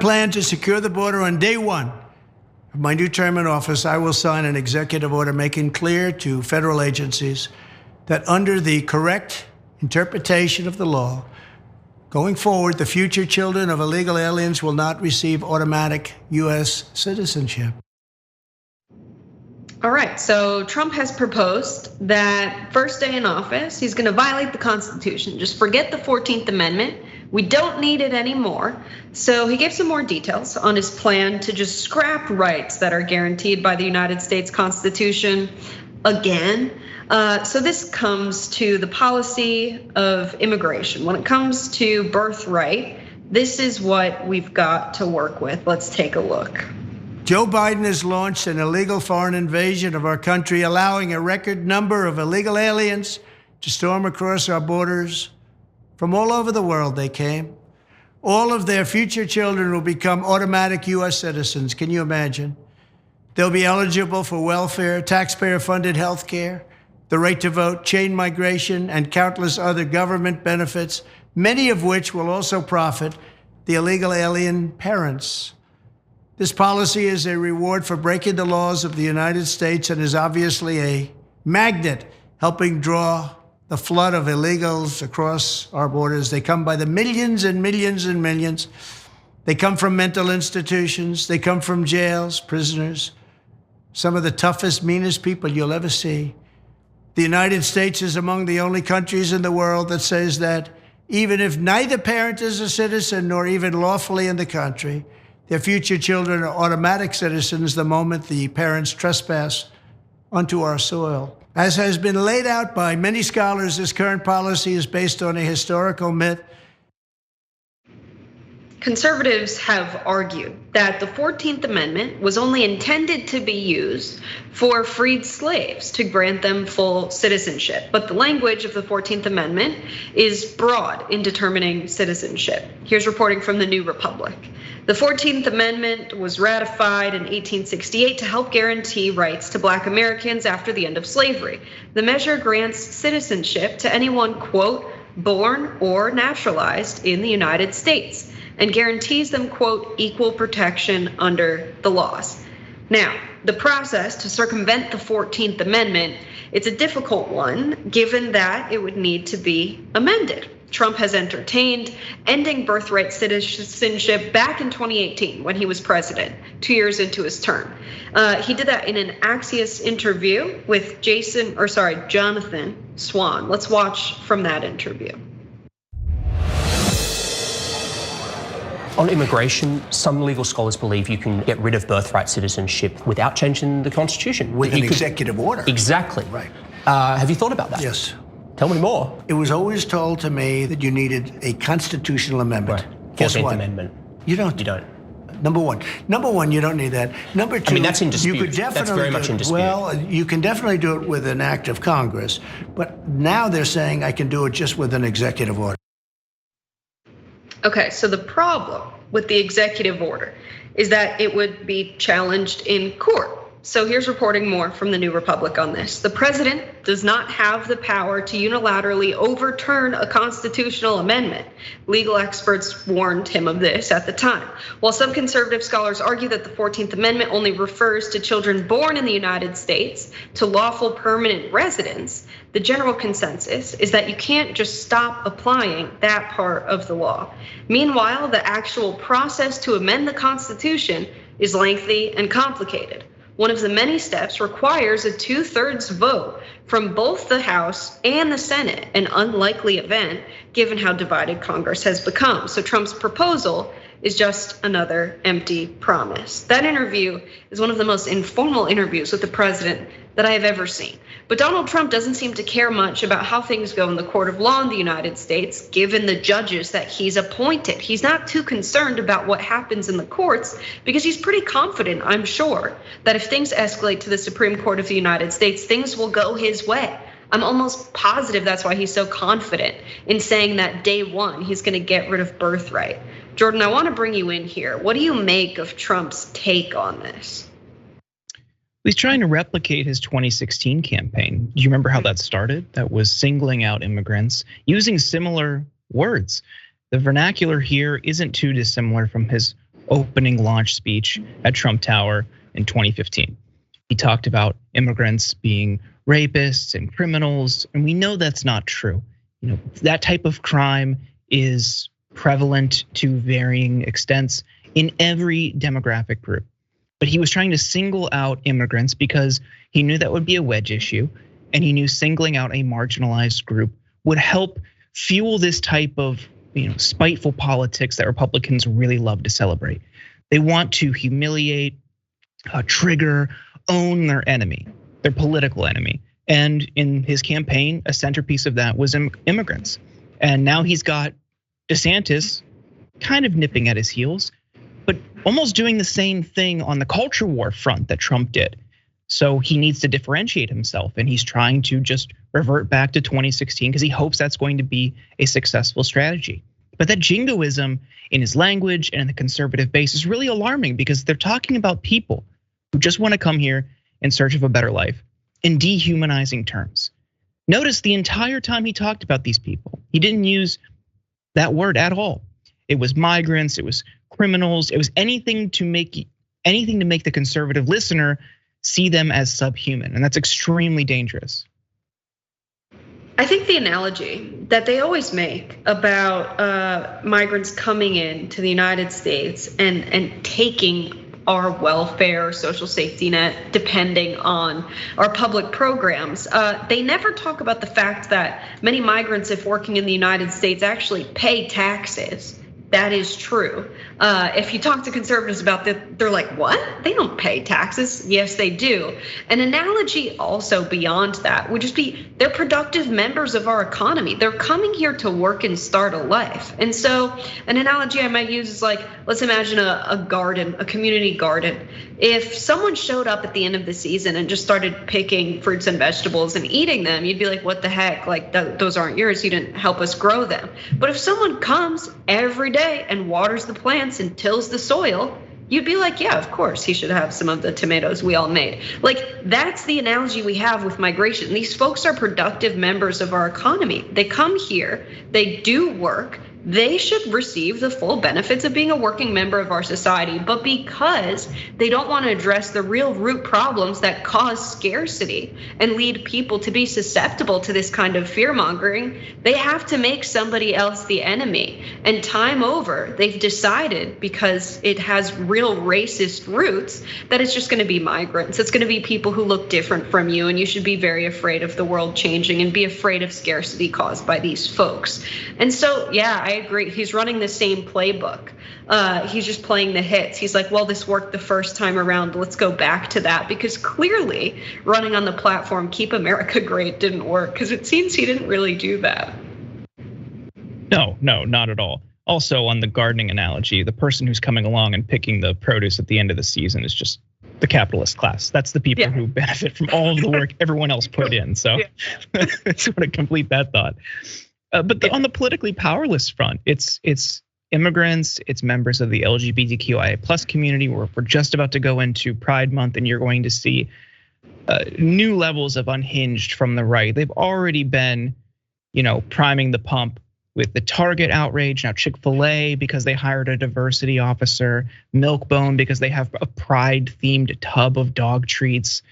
Plan to secure the border on day one of my new term in office. I will sign an executive order making clear to federal agencies that under the correct interpretation of the law, going forward, the future children of illegal aliens will not receive automatic U.S. citizenship. All right, so Trump has proposed that first day in office, he's gonna violate the Constitution. Just forget the 14th Amendment. We don't need it anymore. So he gave some more details on his plan to just scrap rights that are guaranteed by the United States Constitution again. So this comes to the policy of immigration. When it comes to birthright, this is what we've got to work with. Let's take a look. Joe Biden has launched an illegal foreign invasion of our country, allowing a record number of illegal aliens to storm across our borders. From all over the world they came. All of their future children will become automatic U.S. citizens. Can you imagine? They'll be eligible for welfare, taxpayer-funded health care, the right to vote, chain migration, and countless other government benefits, many of which will also profit the illegal alien parents. This policy is a reward for breaking the laws of the United States and is obviously a magnet helping draw the flood of illegals across our borders. They come by the millions and millions and millions. They come from mental institutions. They come from jails, prisoners, some of the toughest, meanest people you'll ever see. The United States is among the only countries in the world that says that even if neither parent is a citizen nor even lawfully in the country, their future children are automatic citizens the moment the parents trespass onto our soil. As has been laid out by many scholars, this current policy is based on a historical myth. Conservatives have argued that the 14th Amendment was only intended to be used for freed slaves to grant them full citizenship. But the language of the 14th Amendment is broad in determining citizenship. Here's reporting from the New Republic. The 14th Amendment was ratified in 1868 to help guarantee rights to Black Americans after the end of slavery. The measure grants citizenship to anyone, quote, born or naturalized in the United States, and guarantees them, quote, equal protection under the laws. Now, the process to circumvent the 14th Amendment, it's a difficult one, given that it would need to be amended. Trump has entertained ending birthright citizenship back in 2018 when he was president, 2 years into his term. He did that in an Axios interview with Jonathan Swan. Let's watch from that interview. On immigration, some legal scholars believe you can get rid of birthright citizenship without changing the Constitution. With an executive order. Exactly. Right. Have you thought about that? Yes. Tell me more. It was always told to me that you needed a constitutional amendment. Right. Guess 14th what? Amendment. You don't. You don't. Number one, you don't need that. Number two, I mean, that's in dispute. You could definitely That's very much in dispute. Well, you can definitely do it with an act of Congress, but now they're saying I can do it just with an executive order. Okay, so the problem with the executive order is that it would be challenged in court. So here's reporting more from the New Republic on this. The president does not have the power to unilaterally overturn a constitutional amendment. Legal experts warned him of this at the time. While some conservative scholars argue that the 14th Amendment only refers to children born in the United States to lawful permanent residents, the general consensus is that you can't just stop applying that part of the law. Meanwhile, the actual process to amend the Constitution is lengthy and complicated. One of the many steps requires a 2/3 vote from both the House and the Senate, an unlikely event given how divided Congress has become. So Trump's proposal is just another empty promise. That interview is one of the most informal interviews with the president that I have ever seen. But Donald Trump doesn't seem to care much about how things go in the court of law in the United States, given the judges that he's appointed. He's not too concerned about what happens in the courts because he's pretty confident, I'm sure, that if things escalate to the Supreme Court of the United States, things will go his way. I'm almost positive that's why he's so confident in saying that day one, he's gonna get rid of birthright. Jordan, I wanna bring you in here. What do you make of Trump's take on this? He's trying to replicate his 2016 campaign. Do you remember how that started? That was singling out immigrants, using similar words. The vernacular here isn't too dissimilar from his opening launch speech at Trump Tower in 2015. He talked about immigrants being rapists and criminals, and we know that's not true. That type of crime is prevalent to varying extents in every demographic group. But he was trying to single out immigrants because he knew that would be a wedge issue, and he knew singling out a marginalized group would help fuel this type of spiteful politics that Republicans really love to celebrate. They want to humiliate, trigger, own their enemy, their political enemy. And in his campaign, a centerpiece of that was immigrants. And now he's got DeSantis kind of nipping at his heels, but almost doing the same thing on the culture war front that Trump did. So he needs to differentiate himself, and he's trying to just revert back to 2016 because he hopes that's going to be a successful strategy. But that jingoism in his language and in the conservative base is really alarming because they're talking about people who just want to come here in search of a better life in dehumanizing terms. Notice the entire time he talked about these people, he didn't use that word at all. It was migrants, it was criminals, it was anything to make the conservative listener see them as subhuman, and that's extremely dangerous. I think the analogy that they always make about migrants coming into the United States and taking our welfare, social safety net, depending on our public programs. They never talk about the fact that many migrants, if working in the United States, actually pay taxes. That is true. If you talk to conservatives about that, they're like, what? They don't pay taxes. Yes, they do. An analogy also beyond that would just be they're productive members of our economy. They're coming here to work and start a life. And so an analogy I might use is like, let's imagine a garden, a community garden. If someone showed up at the end of the season and just started picking fruits and vegetables and eating them, you'd be like, what the heck? Like those aren't yours. You didn't help us grow them. But if someone comes every day and waters the plants and tills the soil, you'd be like, yeah, of course, he should have some of the tomatoes we all made. Like, that's the analogy we have with migration. These folks are productive members of our economy. They come here, they do work, they should receive the full benefits of being a working member of our society. But because they don't want to address the real root problems that cause scarcity and lead people to be susceptible to this kind of fear mongering, they have to make somebody else the enemy. And time over, they've decided, because it has real racist roots, that it's just going to be migrants. It's going to be people who look different from you, and you should be very afraid of the world changing and be afraid of scarcity caused by these folks. And so, yeah, I agree. He's running the same playbook. He's just playing the hits. He's like, well, this worked the first time around. Let's go back to that, because clearly running on the platform, Keep America Great, didn't work, because it seems he didn't really do that. No, not at all. Also, on the gardening analogy, the person who's coming along and picking the produce at the end of the season is just the capitalist class. That's the people who benefit from all of the work everyone else put in. So sort of complete that thought. But on the politically powerless front, it's immigrants, it's members of the LGBTQIA plus community. We're just about to go into Pride Month, and you're going to see new levels of unhinged from the right. They've already been, priming the pump with the Target outrage, now Chick-fil-A because they hired a diversity officer, Milk-Bone because they have a Pride-themed tub of dog treats,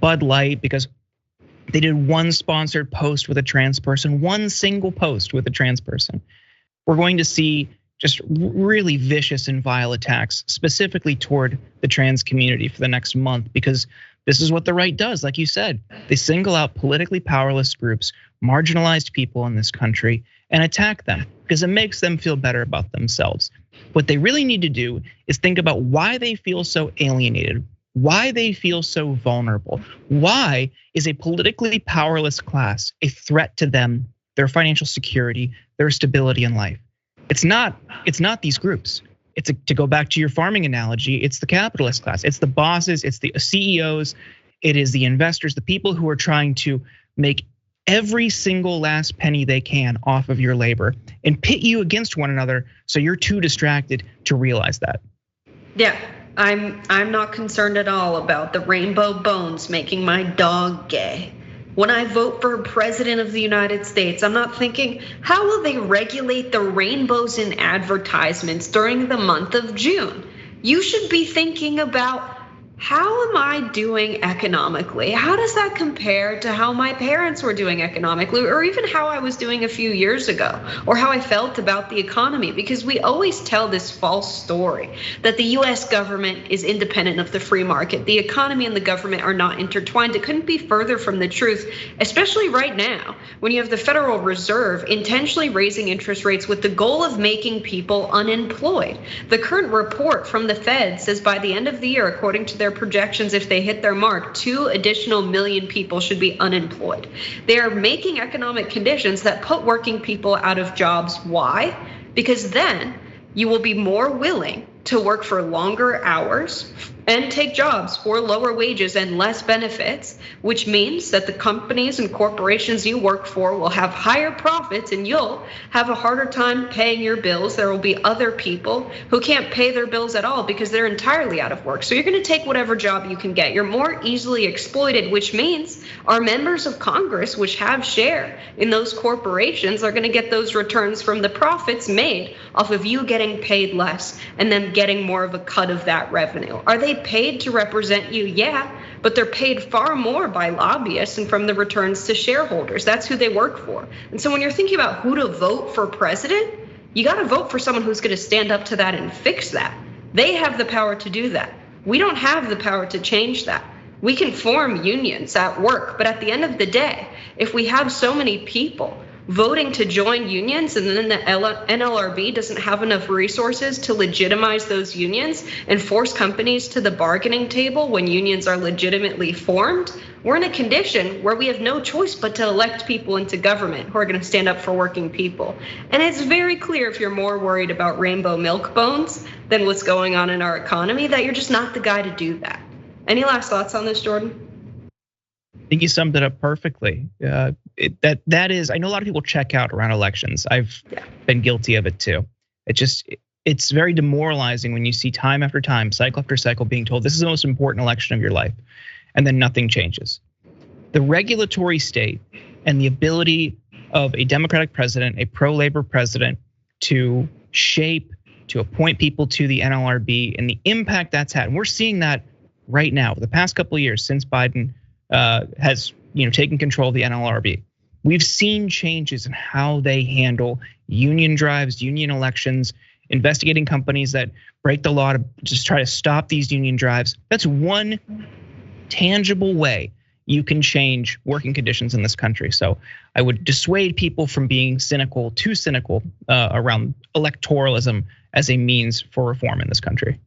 Bud Light because they did one sponsored post with a trans person, one single post with a trans person. We're going to see just really vicious and vile attacks specifically toward the trans community for the next month, because this is what the right does. Like you said, they single out politically powerless groups, marginalized people in this country, and attack them because it makes them feel better about themselves. What they really need to do is think about why they feel so alienated, why they feel so vulnerable. Why is a politically powerless class a threat to them, their financial security, their stability in life? It's not these groups. It's to go back to your farming analogy, it's the capitalist class. It's the bosses, it's the CEOs, it is the investors, the people who are trying to make every single last penny they can off of your labor and pit you against one another so you're too distracted to realize that. Yeah. I'm not concerned at all about the rainbow bones making my dog gay. When I vote for president of the United States, I'm not thinking, how will they regulate the rainbows in advertisements during the month of June? You should be thinking about, how am I doing economically? How does that compare to how my parents were doing economically, or even how I was doing a few years ago, or how I felt about the economy? Because we always tell this false story that the US government is independent of the free market. The economy and the government are not intertwined. It couldn't be further from the truth, especially right now, when you have the Federal Reserve intentionally raising interest rates with the goal of making people unemployed. The current report from the Fed says by the end of the year, according to their projections, if they hit their mark, 2 additional million people should be unemployed. They are making economic conditions that put working people out of jobs. Why? Because then you will be more willing to work for longer hours and take jobs for lower wages and less benefits, which means that the companies and corporations you work for will have higher profits and you'll have a harder time paying your bills. There will be other people who can't pay their bills at all because they're entirely out of work. So you're going to take whatever job you can get. You're more easily exploited, which means our members of Congress, which have share in those corporations, are going to get those returns from the profits made off of you getting paid less and them getting more of a cut of that revenue. Are they paid to represent you? Yeah, but they're paid far more by lobbyists and from the returns to shareholders. That's who they work for. And so when you're thinking about who to vote for president, you got to vote for someone who's going to stand up to that and fix that. They have the power to do that. We don't have the power to change that. We can form unions at work, but at the end of the day, if we have so many people voting to join unions and then the NLRB doesn't have enough resources to legitimize those unions and force companies to the bargaining table when unions are legitimately formed, we're in a condition where we have no choice but to elect people into government who are going to stand up for working people. And it's very clear, if you're more worried about rainbow milk bones than what's going on in our economy, that you're just not the guy to do that. Any last thoughts on this, Jordan? I think you summed it up perfectly. That is, I know a lot of people check out around elections. I've been guilty of it too. It's very demoralizing when you see time after time, cycle after cycle, being told this is the most important election of your life, and then nothing changes. The regulatory state and the ability of a Democratic president, a pro-labor president, to shape, to appoint people to the NLRB, and the impact that's had. And we're seeing that right now. The past couple of years since Biden has taken control of the NLRB, we've seen changes in how they handle union drives, union elections, investigating companies that break the law to just try to stop these union drives. That's one tangible way you can change working conditions in this country. So I would dissuade people from being too cynical around electoralism as a means for reform in this country.